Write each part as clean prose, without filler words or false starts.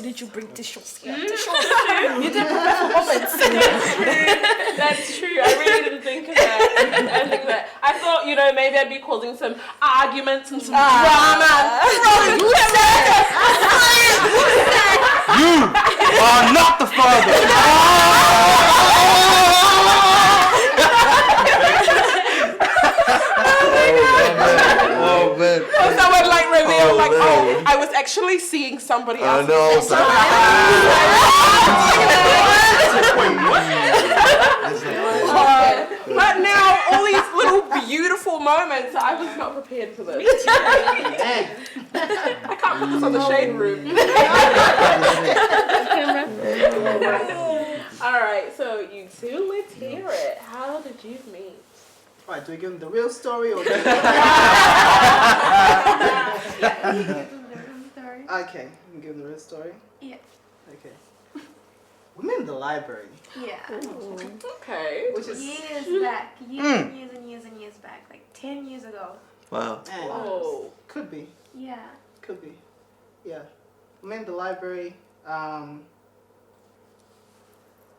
didn't you bring tissues here? Tissues. You didn't prepare for moments. That's true. I really didn't think of that. I thought, maybe I'd be causing some arguments and some drama. You are not the father. Oh man. Someone revealed I was actually seeing somebody else. I know. But now all these little beautiful moments, I was not prepared for this. I can't put this on the shade room. All right, so you two, let's hear it. How did you meet? All right, do we give them the real story or? You give them the real story. Okay, you can give them the real story. Yeah. Okay. We met in the library. Yeah. Okay. Which is Years back. Years back. Like 10 years ago. Wow. Oh. Could be. Yeah. Could be. Yeah. We met in the library.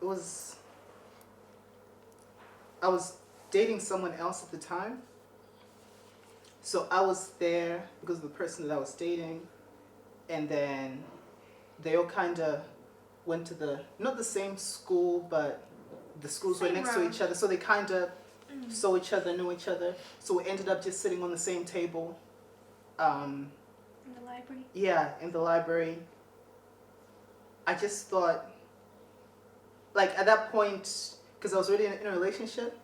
It was. I was dating someone else at the time. So I was there because of the person that I was dating. And then they all kind of went to not the same school, but the schools were next to each other. So they kind of saw each other, knew each other. So we ended up just sitting on the same table. In the library? Yeah, in the library. I just thought, at that point, because I was already in a relationship,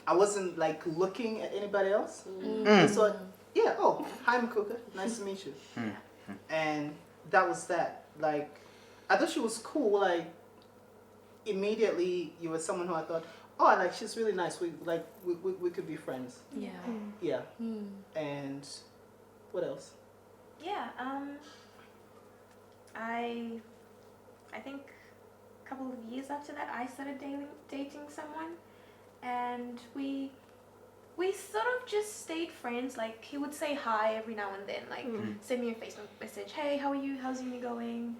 I wasn't looking at anybody else. I thought, yeah, oh, hi Mukuka, nice to meet you. And that was that. I thought she was cool. Immediately you were someone who I thought, oh, she's really nice. We could be friends. Yeah. Yeah. And what else? Yeah. I think a couple of years after that, I started dating someone, and we sort of just stayed friends. He would say hi every now and then, send me a Facebook message. Hey, how are you? How's uni going?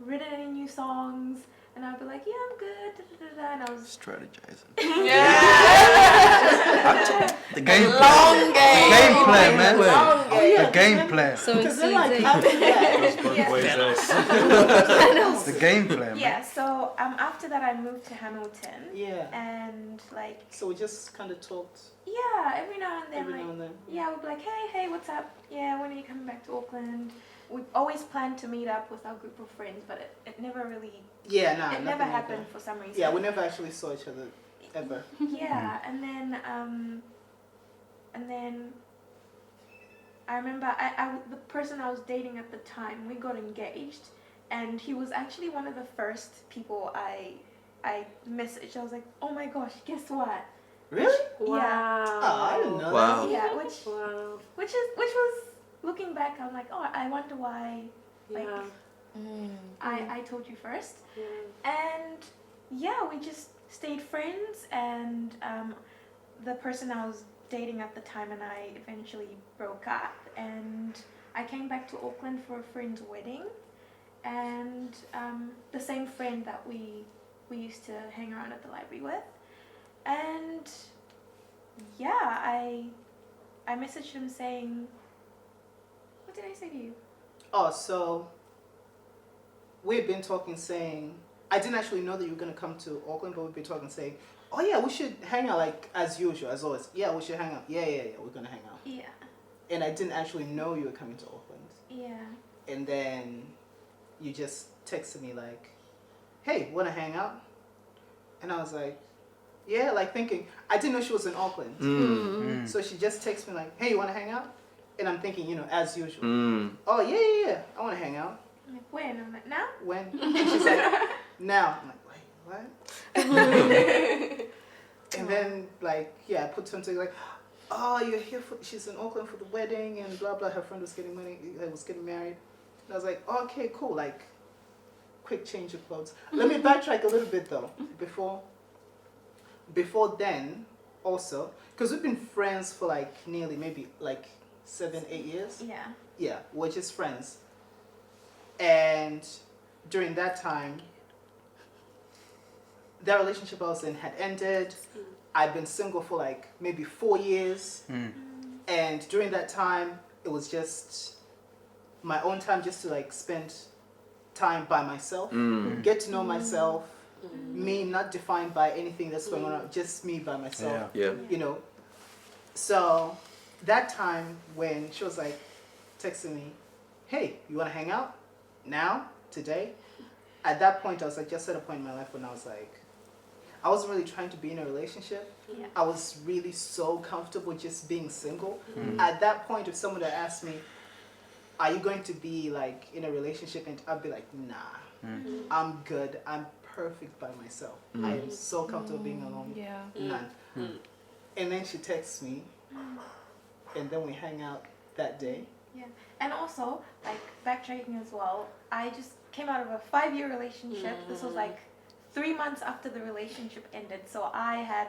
Written any new songs? And I'd be like, yeah, I'm good. And I was Strategizing. Yeah. The game plan. Long game. The game plan, man. Long game. The game plan. So Because they're easy. The game plan, man. yeah. So after that, I moved to Hamilton. Yeah. And So we just kind of talked yeah, every now and then. every now and then. Yeah, we'd be like, hey, what's up? Yeah, when are you coming back to Auckland? We always planned to meet up with our group of friends, but it never really, Yeah, nah. it never happened for some reason. Yeah, we never actually saw each other ever. Yeah, and then I remember the person I was dating at the time, we got engaged, and he was actually one of the first people I messaged. I was like, oh my gosh, guess what? Really? Wow. Oh, I didn't know Wow. Yeah, Wow. which was looking back, I'm like, oh, I wonder why. Yeah. I told you first. Yeah. And yeah, we just stayed friends, and the person I was dating at the time and I eventually broke up, and I came back to Auckland for a friend's wedding, and the same friend that we used to hang around at the library with, and yeah, I messaged him saying, what did I say to you? Oh, so we had been talking saying, I didn't actually know that you were going to come to Auckland, but we'd been talking saying, oh yeah, we should hang out as usual, as always. Yeah, we should hang out. Yeah, we're going to hang out. Yeah. And I didn't actually know you were coming to Auckland. Yeah. And then you just texted me hey, want to hang out? And I was like, yeah, thinking, I didn't know she was in Auckland. So she just texted me hey, you want to hang out? And I'm thinking, as usual. Oh, yeah, I want to hang out. I'm like, when? I'm like, now? When? And she's like, now. I'm like, wait, what? And then, I put something oh, you're here she's in Auckland for the wedding and blah, blah. Her friend was getting married. And I was like, oh, okay, cool. Quick change of clothes. Let me backtrack a little bit, though. Before then, also, because we've been friends for, nearly maybe, 7-8 years. Yeah. Yeah, we're just friends. And during that time, that relationship I was in had ended. I'd been single for like maybe 4 years. And during that time, it was just my own time just to like spend time by myself, get to know myself, me not defined by anything that's going on, just me by myself, Yeah. you know. So that time when she was like texting me, hey, you want to hang out now, today? At that point, I was like, just at a point in my life when I was like, I wasn't really trying to be in a relationship. Yeah. I was really so comfortable just being single. At that point, if someone had asked me, are you going to be like in a relationship? And I'd be like, nah, I'm good. I'm perfect by myself. I am so comfortable being alone. Yeah. None. And then she texts me, and then we hang out that day. Yeah, and also, like, backtracking as well, I just came out of a 5-year relationship. This was like 3 months after the relationship ended, so I had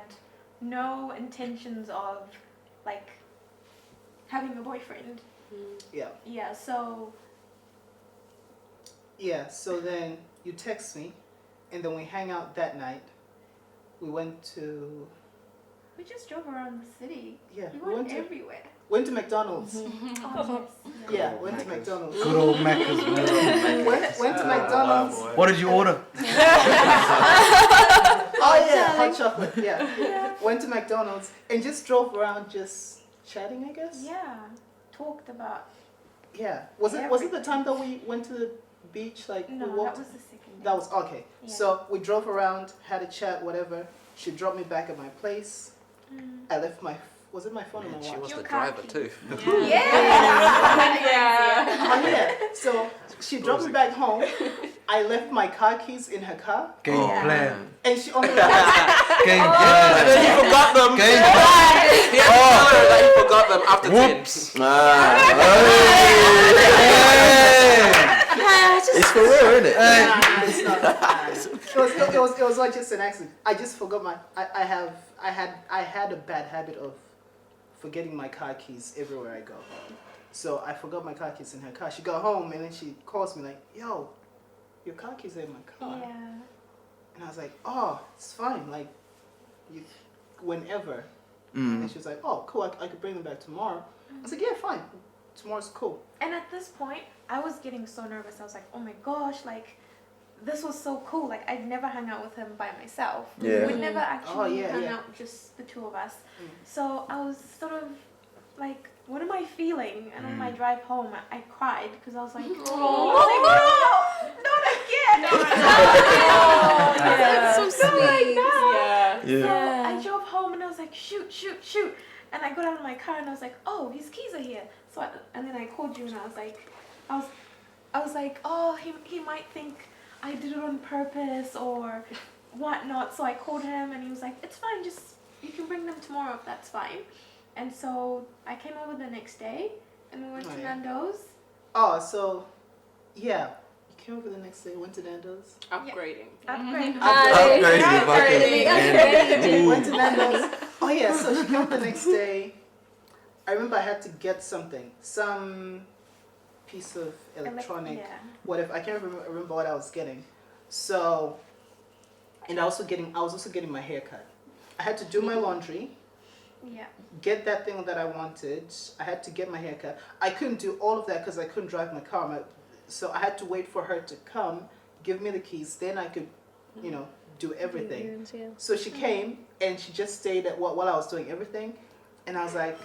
no intentions of, like, having a boyfriend. Yeah. Yeah, so... Yeah, so then you text me, and then we hang out that night. We went to... We just drove around the city. Yeah, We went everywhere. went to McDonald's. Oh, yes. Yeah, went to McDonald's. Good old Macca's, man. Went to McDonald's. What did you order? Oh yeah, hot chocolate. Yeah. Went to McDonald's and just drove around, just chatting, I guess. Yeah, talked about... Yeah. Was it the time that we went to the beach? Like No, we that walked. was the second day. That was okay. Yeah. So we drove around, had a chat, whatever. She dropped me back at my place. I left my. Was it my phone or my She watch? was Your the car driver keys. too. Yeah! Oh yeah. So she dropped me back home. I left my car keys in her car, Game plan. and she only. Game And plan. then he forgot them. Game He had to tell her that he forgot them after Whoops. 10. It's for real, isn't it? Nah, it's not. It was not just an accident. I just forgot my. I had a bad habit of forgetting my car keys everywhere I go. So I forgot my car keys in her car. She got home and then she calls me like, "Yo, your car keys are in my car." Yeah. And I was like, "Oh, it's fine. Like, you, whenever." And she was like, "Oh, cool. I could bring them back tomorrow." I was like, "Yeah, fine. Tomorrow's cool." And at this point, I was getting so nervous. I was like, oh my gosh, like, this was so cool. Like, I'd never hung out with him by myself. Yeah. We'd never actually hung yeah. out, just the two of us. So I was sort of like, what am I feeling? And on my drive home, I cried because I was like, oh, not again. That's so sweet. Yeah. So I drove home and I was like, shoot. And I got out of my car and I was like, oh, his keys are here. So and then I called you and I was like, oh, he might think I did it on purpose or whatnot. So I called him and he was like, it's fine, just you can bring them tomorrow if that's fine. And so I came over the next day and we went to Nando's. Oh, so yeah, you came over the next day. Went to Nando's. Upgrading. Went to Nando's. Oh yeah, so she came the next day. I remember I had to get something, some piece of electronic, whatever. I can't remember what I was getting. So, and I was also getting my hair cut. I had to do my laundry. Yeah. Get that thing that I wanted. I had to get my hair cut. I couldn't do all of that because I couldn't drive my car. So I had to wait for her to come, give me the keys. Then I could, do everything. So she came and she just stayed at while I was doing everything, and I was like,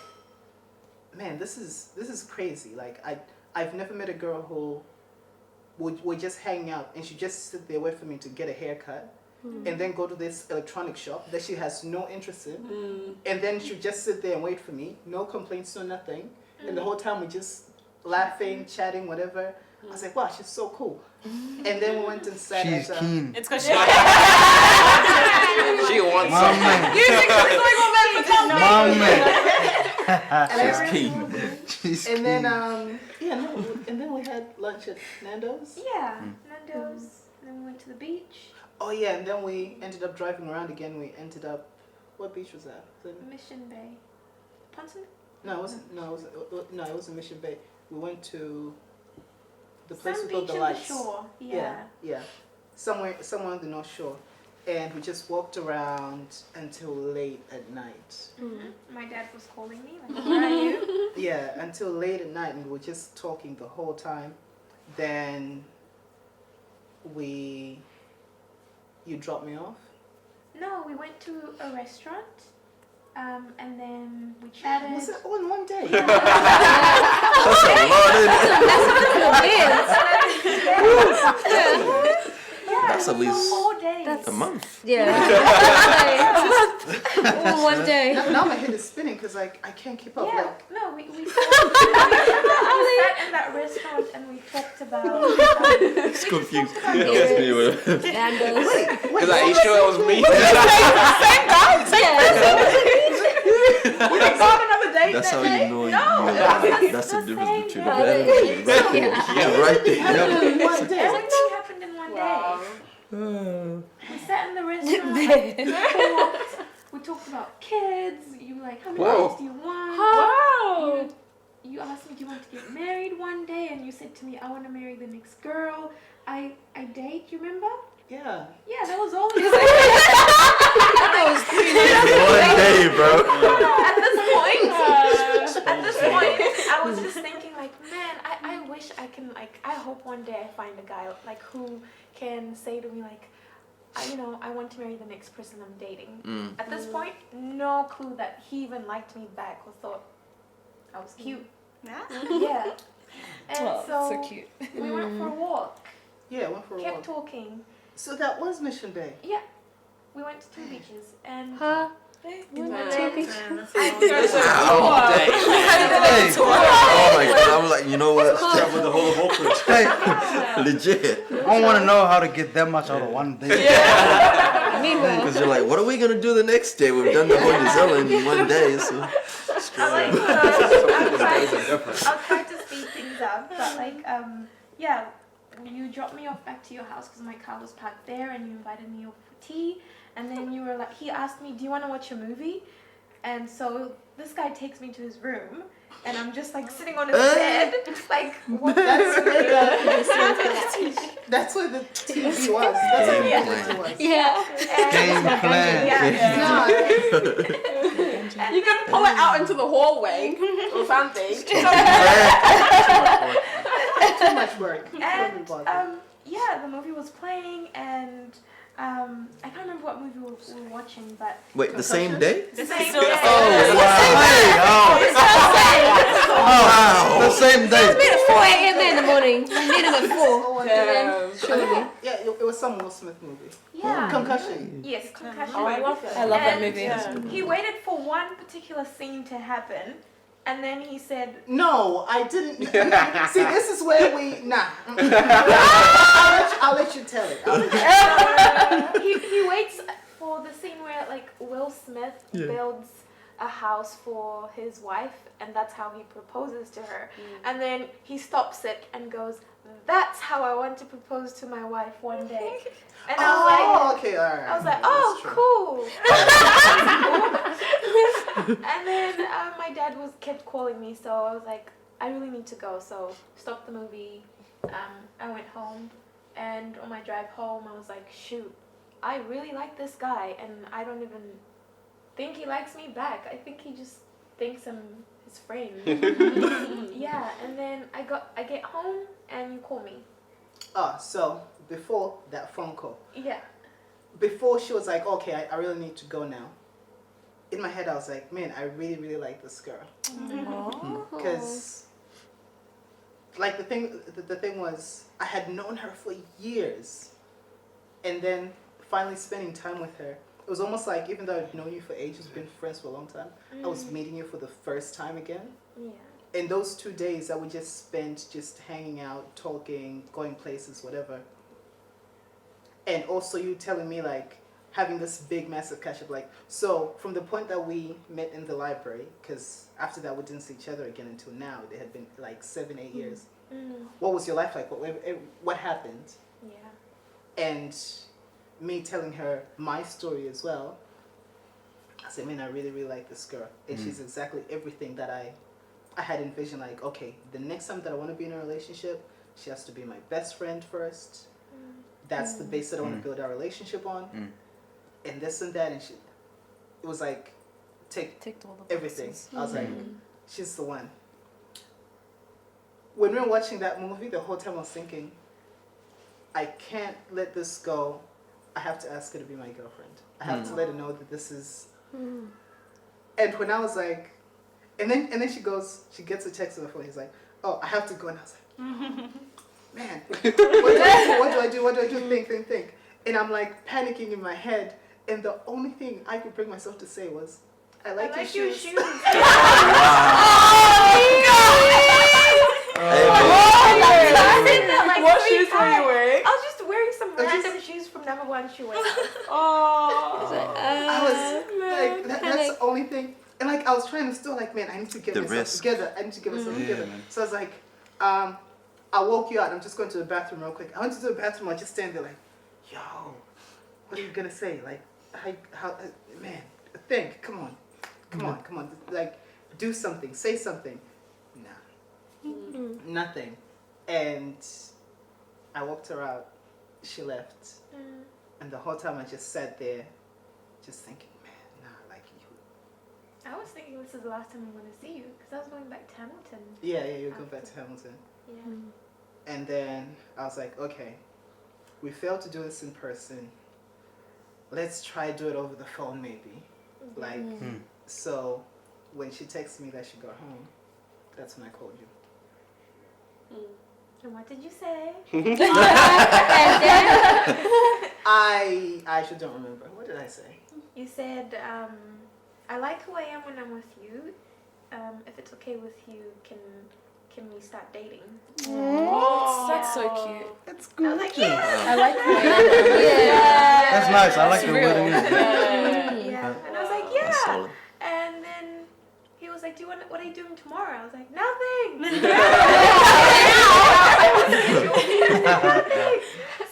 man, this is crazy. Like I've never met a girl who would just hang out and she just sit there wait for me to get a haircut. And then go to this electronic shop that she has no interest in. And then she'd just sit there and wait for me. No complaints, no nothing. And the whole time we just laughing, chatting, whatever. I was like, wow, she's so cool. And then we went and sat She's at... keen. It's because She wants My something. man. You think this is like what men for something? My man. And She's keen. She's And then, keen. and then we had lunch at Nando's. Yeah, Nando's. And then we went to the beach. Oh yeah, and then we ended up driving around again. We ended up... What beach was that? Mission Bay. Ponson? No, it wasn't. No, it wasn't Mission Bay. We went to... the place Some with all beach the in lights. the shore. Yeah. Somewhere on the North Shore. And we just walked around until late at night. My dad was calling me, like, where are you? Yeah, until late at night, and we were just talking the whole time. Then you dropped me off. No, we went to a restaurant, and then we chatted. Was it all in one day? That's a lot, isn't it? Yeah, That's at it was least- for 4 days. A month. Yeah. All one day. Now my head is spinning because I can't keep up. Yeah, Like, no, we sat in that restaurant and we talked about. It's confused. Nando's. Because are you sure it was me? You didn't go on another date That's that how day? you know that's the the difference same between day. the bad and the yeah, right there. one day. Everything happened in one Wow. day. We sat in the restaurant. We talked about kids. You were like, how many Whoa. kids do you want? Wow. You asked me, do you want to get married one day? And you said to me, I want to marry the next girl I date. You remember? Yeah. Yeah, that was all. One day, bro. At this point, I was just thinking, like, man, I wish I can, like, I hope one day I find a guy, like, who can say to me, like, I want to marry the next person I'm dating. At this point, no clue that he even liked me back or thought I was cute. Yeah. And so cute. we went for a walk, Yeah, went for a kept walk. talking. So that was Mission Bay. Yeah. We went to 2 beaches and Huh? All day. Hey. Oh my god, I'm like, you know what? Travel the whole of Auckland. Hey, Legit. I don't want to know how to get that much out of one day. Meanwhile. Because you're like, what are we gonna do the next day? We've done the whole New Zealand in one day, so I'll try to speed things up, but like, yeah, you dropped me off back to your house because my car was parked there, and you invited me over for tea, and then you were like, he asked me, do you want to watch a movie? And so this guy takes me to his room, and I'm just like sitting on his bed, like, what? That's where the TV was. That's where the TV was. Yeah. Game plan. Yeah. You can pull it out into the hallway or something. Too much work. And yeah, the movie was playing, and I can't remember what movie we were watching, but wait, the same day? the same Oh, day. Oh, wow. Hey, the same day. At 4 a.m. in the morning. We met him at 4. Oh, Damn. Surely. yeah, it was some Will Smith movie. Yeah. Concussion. Yes, Concussion. Oh, I love that. I love that And, movie. He waited for one particular scene to happen, and then he said, No, I didn't. See, this is where we. Nah. I'll let you tell it. he waits for the scene where like Will Smith builds a house for his wife, and that's how he proposes to her. And then he stops it and goes, "That's how I want to propose to my wife one day." And I was like, okay, all right. I was like, That's oh, true. cool. And then my dad kept calling me, so I was like, I really need to go. So stopped the movie. I went home, and on my drive home, I was like, shoot, I really like this guy, and I don't even think he likes me back. I think he just thinks I'm his friend. Yeah, and then I get home, and you call me. So before that phone call, Yeah. before she was like, okay, I really need to go now. In my head, I was like, man, I really, really like this girl. Because, like, the thing was, I had known her for years. And then finally spending time with her, it was almost like, even though I'd known you for ages, been friends for a long time, I was meeting you for the first time again. Yeah. And those 2 days that we just spent just hanging out, talking, going places, whatever. And also you telling me, like, having this big, massive catch-up, like, so from the point that we met in the library, because after that we didn't see each other again until now, it had been like 7-8 years. What was your life like? What happened? Yeah. And me telling her my story as well, I said, man, I really, really like this girl. And she's exactly everything that I had envisioned, like, okay, the next time that I want to be in a relationship, She has to be my best friend first. That's the base that I want to build our relationship on. And this and that, and it was like, Ticked all the everything. boxes. I was like, she's the one. When we were watching that movie, the whole time I was thinking, I can't let this go. I have to ask her to be my girlfriend. I have to let her know that this is. And when I was like, and then she gets a text on her phone. He's like, oh, I have to go, and I was like, man, what do I do? What do I do? Think. And I'm like panicking in my head, and the only thing I could bring myself to say was, I like your shoes. What shoes were you wearing? I was just wearing some random shoes from number one shoe warehouse. I was like, that's the only thing. And like, I was trying to still like, man, I need to get myself together. So I was like, I woke you out. I'm just going to the bathroom real quick. I went to the bathroom. I just stand there like, yo, what are you gonna say? Like, how man, think. Come on. Like, do something. Say something. Nah. Nothing. And I walked her out. She left. And the whole time I just sat there, just thinking, man, nah, like you. I was thinking this is the last time I'm going to see you because I was going back to Hamilton. Yeah, you're going back to Hamilton. Yeah. And then I was like, okay, we failed to do this in person. Let's try do it over the phone maybe. Like, so when she texted me that she got home, that's when I called you. And what did you say? I actually don't remember. What did I say? You said, I like who I am when I'm with you. If it's okay with you, can we start dating? That's so cute. That's I was like, yeah. I like that. That's nice. I like the way it is. Yeah. And I was like, yeah. Solid. And then he was like, what are you doing tomorrow? I was like, nothing.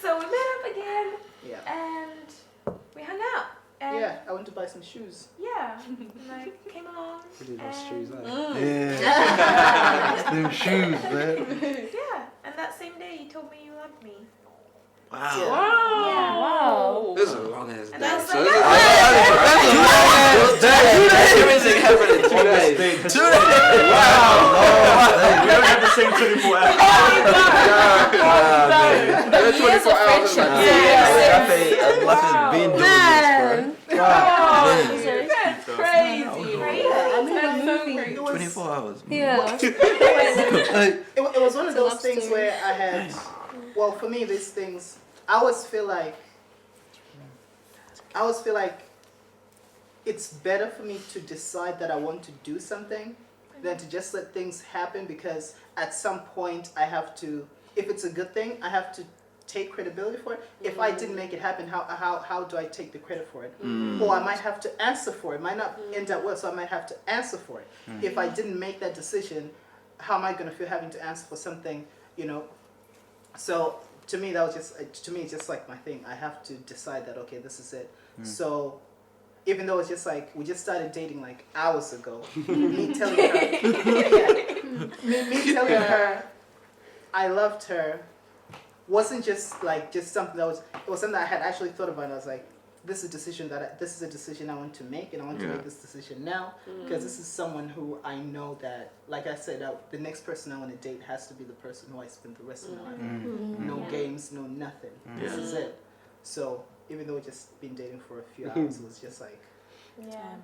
So we met up again. Yeah. And we hung out. And Yeah, I went to buy some shoes. yeah. And I came along. Pretty nice shoes, eh? Yeah. Them shoes, man. Yeah. And that same day you told me you loved me. Wow. Yeah. Wow. This is a long ass And day. I was So like, everything happened in 2 days. 2 days. Wow. We don't have the same 24 hours. The years of friendship. Life has been doing this, bro. That's crazy. That's so crazy. 24 hours. Yeah. It was one of those love things story. where I had, well, for me, these things, I always feel like it's better for me to decide that I want to do something than to just let things happen, because at some point I have to, if it's a good thing, I have to take credibility for it. If I didn't make it happen, how do I take the credit for it? Or I might have to answer for it. It might not end up well, so I might have to answer for it. If I didn't make that decision, how am I going to feel having to answer for something, you know? So to me, that was just, it's just like my thing. I have to decide that, okay, this is it. So even though it's just like, we just started dating like hours ago, me telling her, me telling her I loved her wasn't just something that was, it was something that I had actually thought about. I was like, this is a decision I want to make, and I want to make this decision now, because this is someone who I know that, like I said, the next person I want to date has to be the person who I spend the rest of my life with. No games, no nothing. This is it. So even though we've just been dating for a few hours, it was just like, yeah.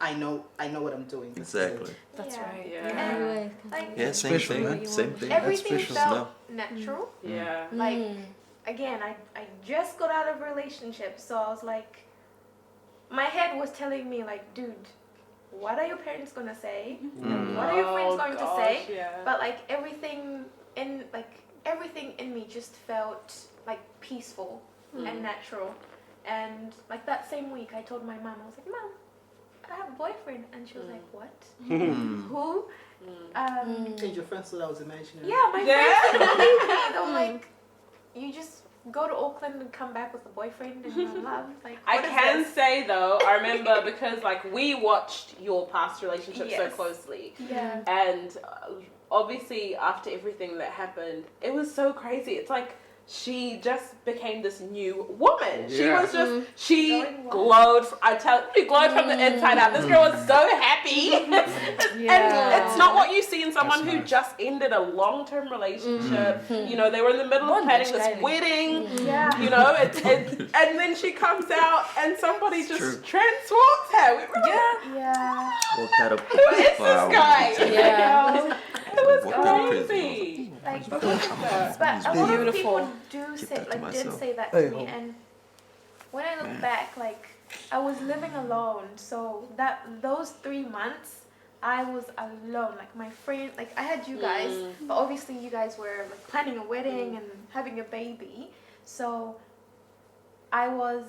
I know what I'm doing. This is it. Exactly. That's Yeah. right. Yeah. Like, Yeah, same Special, thing. man. Same thing. everything special. felt natural. Yeah. Like, again, I just got out of a relationship, so I was like, my head was telling me like, dude, what are your parents gonna say? What are your friends going to say? Yeah. But like everything in me just felt like peaceful and natural. And like that same week, I told my mom, I was like, Mom, I have a boyfriend, and she was like, what? Who? And your friends thought I was imaginary. Yeah, my friends didn't believe me. They were like, you just go to Auckland and come back with a boyfriend and you're in love. Like, I what is can this? say though, I remember because like we watched your past relationship so Yes. closely, Yeah. and obviously after everything that happened, it was so crazy. It's like she just became this new woman. She Yeah. was just, she glowed. She glowed from the inside out. This girl was so happy. And it's not what you see in someone who just ended a long-term relationship. You know, they were in the middle of planning this wedding. Yeah. You know, and then she comes out and somebody just transforms her. Yeah. Woke that up. Who is this guy? Yeah. It was Woke that up crazy. Like, but a lot of people do say, that to like, did myself. say that to me, and when I look back, like, I was living alone, so those 3 months, I was alone. Like, my friend, like, I had you guys, but obviously you guys were like planning a wedding and having a baby, so I was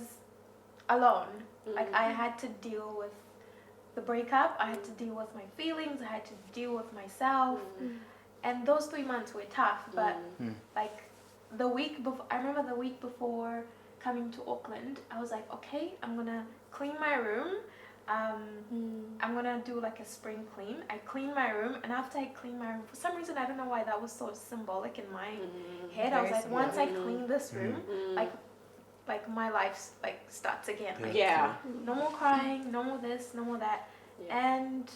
alone. Like, I had to deal with the breakup, I had to deal with my feelings, I had to deal with myself. And those 3 months were tough, but like the week before, I remember the week before coming to Auckland, I was like, okay, I'm gonna clean my room. I'm gonna do like a spring clean. I cleaned my room, and after I cleaned my room, for some reason, I don't know why that was so symbolic in my head. I was like, once I clean this room, like my life like starts again. Like, no more crying, no more this, no more that. And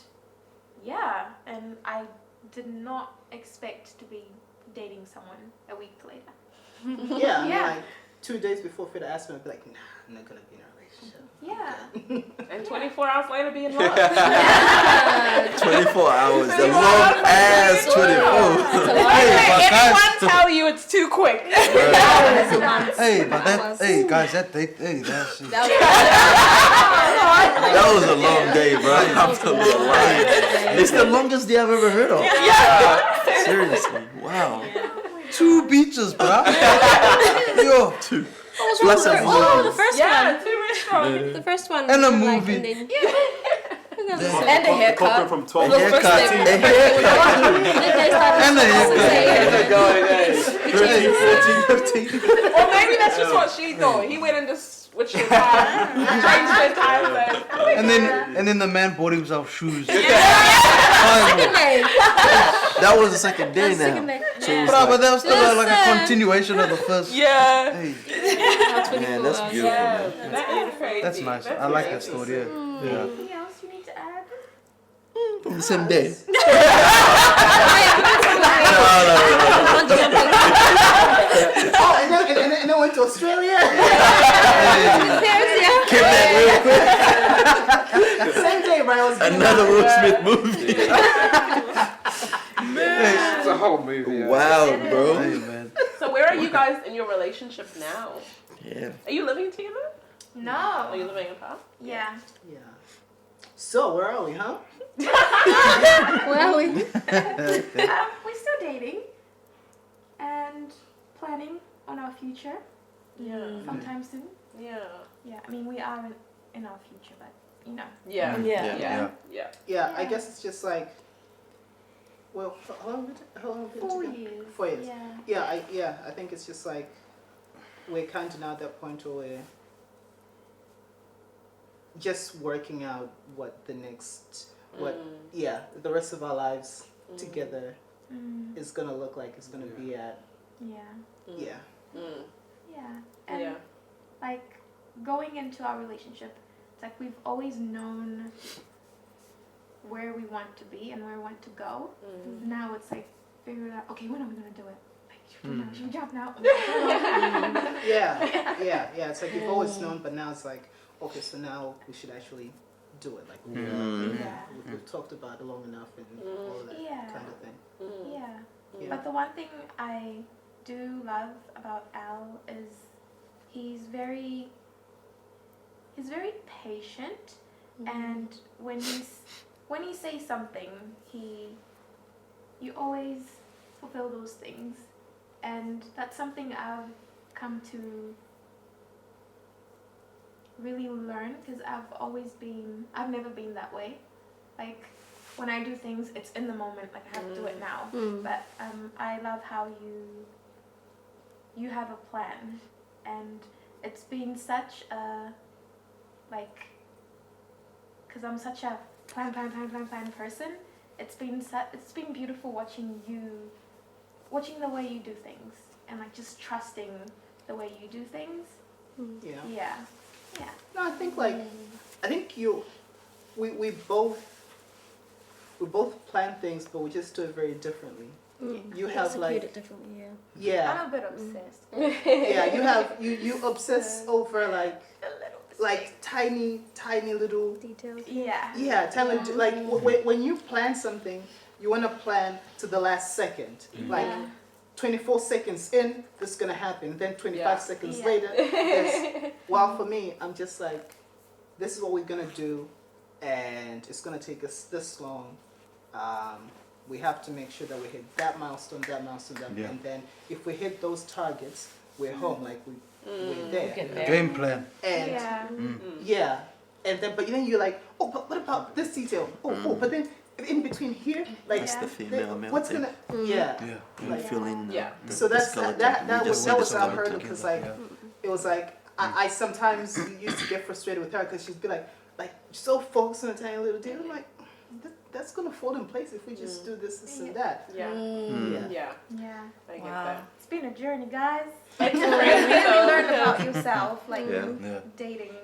and I did not expect to be dating someone a week later. Yeah, I mean, like 2 days before Frida asked me, I'd be like, nah, I'm not gonna be in a relationship. Yeah. And 24 hours later, be in love. 24 hours. The long ass 24. Anyone tell you it's too quick? Hey, but that, hey guys, that date, hey, that's it. That was a long day, bro. I'm telling you. It's the longest day I've ever heard of. Seriously. Wow. 2 beaches, bro. Yo, 2. Plus a movie. The first one. 2 restaurants. The first one. And a like, movie. and then, And a haircut. From A 12. haircut. Then they started And a saying, 13, 14, 15. Or maybe that's just what she thought. He went into switched the time, changed the time zone. And then the man bought himself shoes. That was the second day now. So it was Bro, but like, that was still like a continuation of the first. Yeah. Hey, man, that's beautiful, man. That is crazy. that's nice. I like that story. Yeah. Anything else you need to add? From the same day. Oh, and then went to Australia. Came back real quick. Same day, right? I was getting Another out. Will Smith movie. It's a whole movie. Yeah. Wow, bro. Hey, man. So where are you guys in your relationship now? Yeah. Are you living together? Are No. you living apart? Yeah. Yeah. So where are we, huh? well, We're still dating and planning on our future Yeah. sometime soon. Yeah. Yeah, I mean, we are in our future, but you know. Yeah. Yeah. Yeah. Yeah, I guess it's just like, well, how long have we been 4 together? years. 4 years. Yeah. I think it's just like we're kind of now at that point where we're just working out what the next, the rest of our lives together is gonna look like. It's gonna be at. Yeah. Mm. Yeah. And Yeah. like going into our relationship, it's like we've always known where we want to be and where we want to go. Now it's like figuring out, okay, when are we gonna do it? Like, should we jump now? Yeah. It's like you've always known, but now it's like, okay, so now we should actually do it. Like we've talked about it long enough and all of that kind of thing. Yeah. But the one thing I do love about Al is he's very patient, and when he says something, you always fulfill those things, and that's something I've come to really learn, because I've never been that way. Like when I do things, it's in the moment, like I have to do it now. But I love how you have a plan, and it's been such a because I'm such a plan person. it's been beautiful watching the way you do things and like just trusting the way you do things. Yeah. Yeah. Yeah. No, I think we both plan things, but we just do it very differently. You have like it differently, I'm a bit obsessed. yeah, you obsess over like tiny little details. tiny like when you plan something, you want to plan to the last second, like 24 seconds in, this is gonna happen. Then 25 seconds later, while for me, I'm just like, this is what we're gonna do, and it's gonna take us this long. We have to make sure that we hit that milestone, and then if we hit those targets, we're home. Like we're there. Game plan. And and then but then you're like, oh, but what about this detail? Oh, but then in between here, like That's the female male what's thing. gonna Like filling the so that's skeleton. that We just was see the our skeleton. hurdle because like it was like I sometimes used to get frustrated with her because she'd be like so focused on a tiny little deal. I'm like, that's gonna fall in place if we just do this and that. Yeah. Yeah. I get that. It's been a journey, guys. It's You crazy though. learn about yourself, like Yeah. dating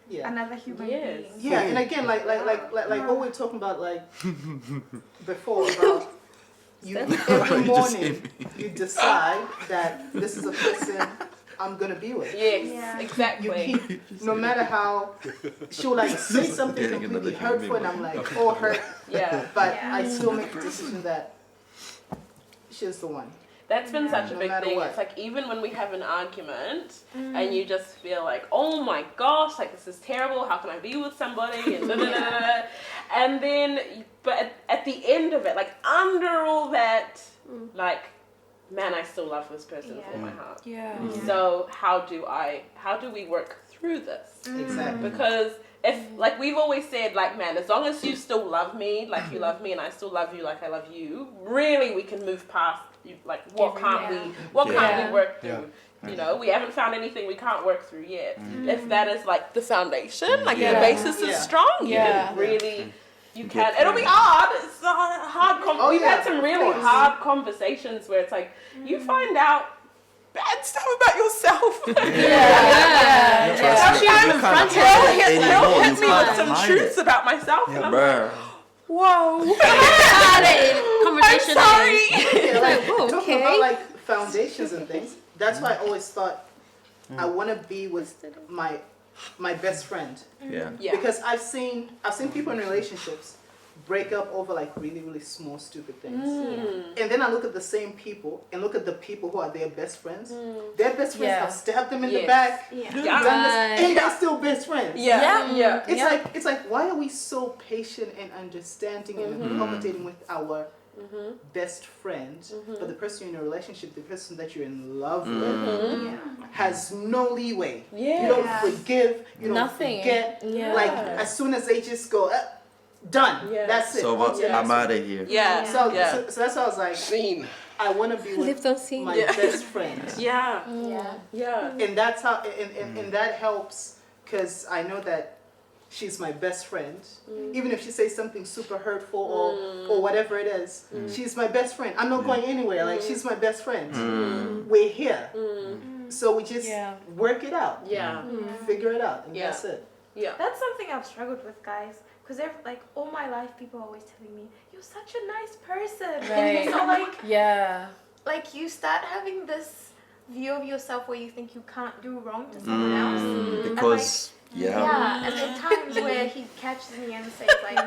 Yeah. another human Yes. being. Yeah, and again, like what we were talking about, like before about you every morning you decide that this is a person I'm gonna be with. Yes, Yeah. You exactly. keep, no matter how she'll like say something Getting completely another hurtful, and I'm human. like, oh, hurt, Yeah. but Yeah. I still make the decision that she's the one. That's been such a No big matter thing. what. It's like even when we have an argument and you just feel like, oh my gosh, like this is terrible. How can I be with somebody? And, and then, but at the end of it, like under all that, like, man, I still love this person with all my heart. Yeah. So how do we work through this? Exactly. Because if, like we've always said, like, man, as long as you still love me, like you love me and I still love you like I love you, really we can move past, like, what can't we work through? You know, we haven't found anything we can't work through yet. If that is, like, the foundation, like, the basis is strong, you can really... You can. It'll be hard. It's a hard. We've had some really hard conversations where it's like you find out bad stuff about yourself. Sometimes they'll hit me with some truths about myself, and I'm like, whoa. I'm sorry. Yeah, like, talking about like foundations and things. That's why I always thought I want to be with my best friend. Yeah. Because I've seen people in relationships break up over like really small stupid things. And then I look at the same people and look at the people who are their best friends. Their best friends have stabbed them in the back, done this, and they're still best friends. It's like why are we so patient and understanding and accommodating with our best friend, but the person you're in a relationship, the person that you're in love with, has no leeway. You don't forgive, you don't forget. Like as soon as they just go, done. That's it. So I'm out of here. So that's why I was like, I want to be with my best friend. And that's how, and that helps because I know that she's my best friend. Even if she says something super hurtful or whatever it is, she's my best friend. I'm not going anywhere. Like, she's my best friend. We're here. So we just work it out. Figure it out. And that's it. That's something I've struggled with, guys. Because like all my life, people are always telling me, "You're such a nice person." Right. So like you start having this view of yourself where you think you can't do wrong to someone else. Because and there are times where he catches me and says like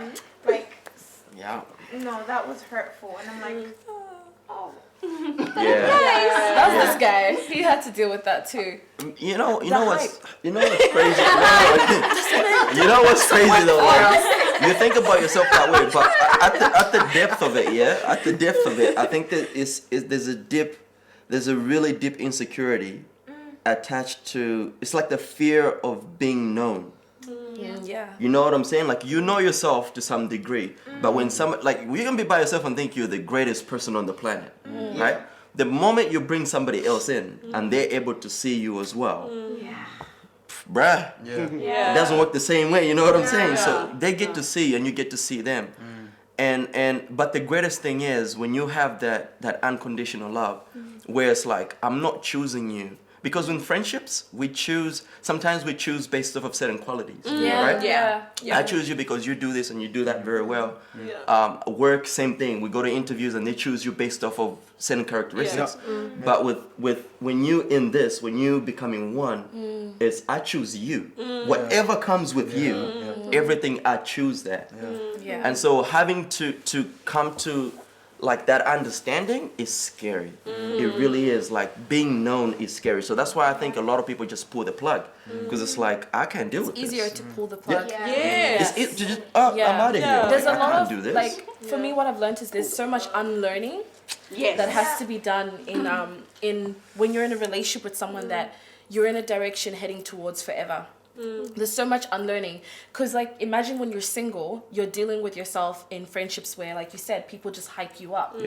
no, that was hurtful, and I'm like, oh. That's this guy. He had to deal with that too. You know what's crazy? You know what's crazy though? Like, you think about yourself that way, but at the depth of it, I think that there's a really deep insecurity attached to. It's like the fear of being known. You know what I'm saying? Like, you know yourself to some degree, but when you can be by yourself and think you're the greatest person on the planet, right? The moment you bring somebody else in and they're able to see you as well, bruh, it doesn't work the same way. You know what I'm saying? So they get to see you and you get to see them, but the greatest thing is when you have that unconditional love, where it's like, I'm not choosing you. Because in friendships, sometimes we choose based off of certain qualities, right? Yeah. I choose you because you do this and you do that very well. Yeah. Work, same thing. We go to interviews and they choose you based off of certain characteristics. But when you becoming one, it's I choose you. Whatever comes with you, everything I choose that. And so having to come to like that understanding is scary. It really is. Like being known is scary. So that's why I think a lot of people just pull the plug, because it's like I can't deal with this. It's easier to pull the plug. Yes. I'm out of here. There's Like, a I lot can't of do this. like for me, what I've learned is there's so much unlearning that has to be done in when you're in a relationship with someone that you're in a direction heading towards forever. There's so much unlearning, because like imagine when you're single, you're dealing with yourself in friendships where, like you said, people just hype you up.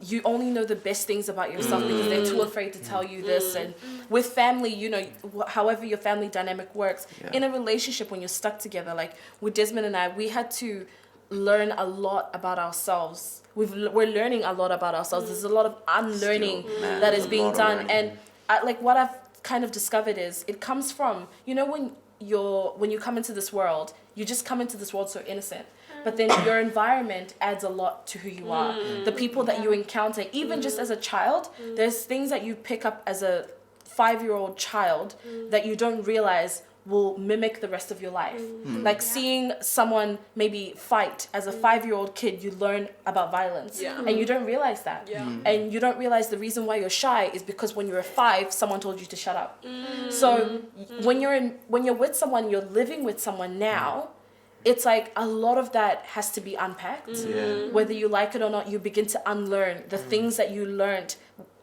You only know the best things about yourself because they're too afraid to tell you this. And with family, you know, however your family dynamic works, in a relationship when you're stuck together, like with Desmond and I, we had to learn a lot about ourselves. We're learning a lot about ourselves. There's a lot of unlearning that is being done. And like what I've kind of discovered is it comes from, you know, when you come into this world, you just come into this world so innocent, but then your environment adds a lot to who you are. The people that you encounter, even just as a child, there's things that you pick up as a 5-year-old child that you don't realize will mimic the rest of your life. Like seeing someone maybe fight as a 5-year-old kid, you learn about violence, and you don't realize that. And you don't realize the reason why you're shy is because when you were 5, someone told you to shut up. So when you're with someone, you're living with someone now, it's like a lot of that has to be unpacked. Whether you like it or not, you begin to unlearn the things that you learned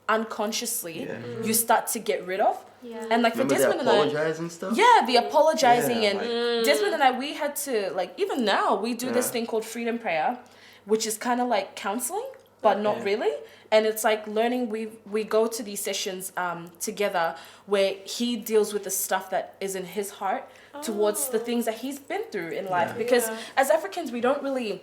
unconsciously. You start to get rid of. And like for Desmond and I, apologizing stuff. The apologizing and Desmond and I, we had to, like, even now we do this thing called freedom prayer, which is kind of like counseling, but not really. And it's like learning. We go to these sessions together where he deals with the stuff that is in his heart towards the things that he's been through in life. Because as Africans, we don't really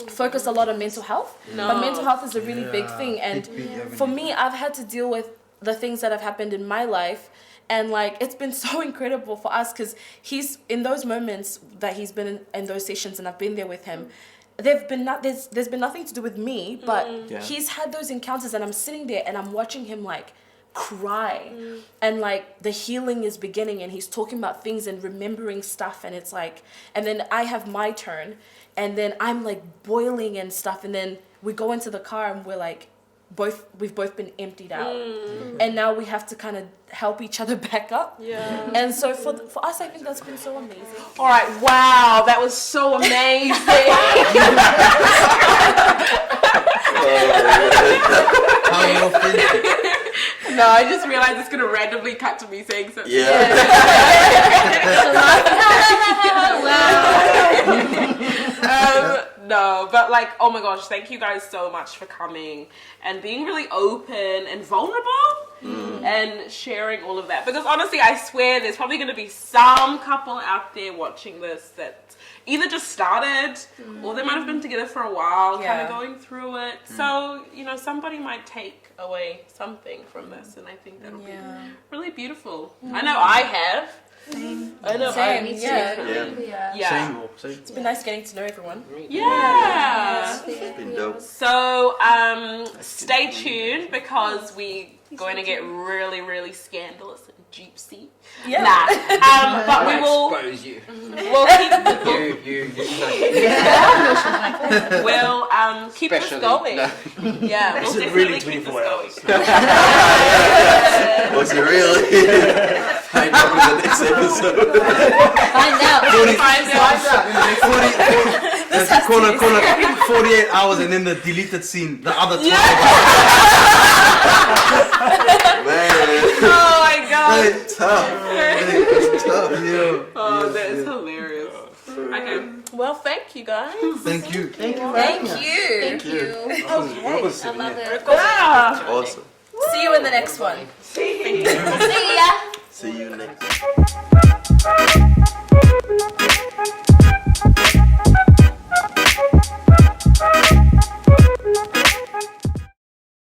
focus a lot on mental health, but mental health is a really big thing. And for me, I've had to deal with the things that have happened in my life, and like it's been so incredible for us, because he's in those moments that he's been in those sessions and I've been there with him, there's been nothing to do with me, but he's had those encounters and I'm sitting there and I'm watching him like cry, and like the healing is beginning and he's talking about things and remembering stuff, and it's like, and then I have my turn and then I'm like boiling and stuff, and then we go into the car and we're like we've both been emptied out, and now we have to kind of help each other back up. And so for us, I think that's been so amazing. All right, wow, that was so amazing. No, I just realized it's gonna randomly cut to me saying something. No, but like, oh my gosh, thank you guys so much for coming and being really open and vulnerable and sharing all of that. Because honestly, I swear there's probably going to be some couple out there watching this that either just started or they might have been together for a while, kind of going through it. So, you know, somebody might take away something from this, and I think that'll be really beautiful. I know I have. Same. I know. Same. Yeah. It's been nice getting to know everyone. Yeah. It's been dope. So stay tuned, because we're going to get really, really scandalous and juicy. But we will. Expose you. We'll keep. We'll keep this going. No. Yeah, we'll definitely keep this going. Was it really? Find out in the next episode. Find out. 48 hours and then the deleted scene, the other 12 Man. Oh my god. It's tough, yo. Oh, that is hilarious. Okay. Well, thank you guys. Thank you. Thank you. Okay. I love it. Yeah. Awesome. See you in the next one. See ya. See ya. See you next.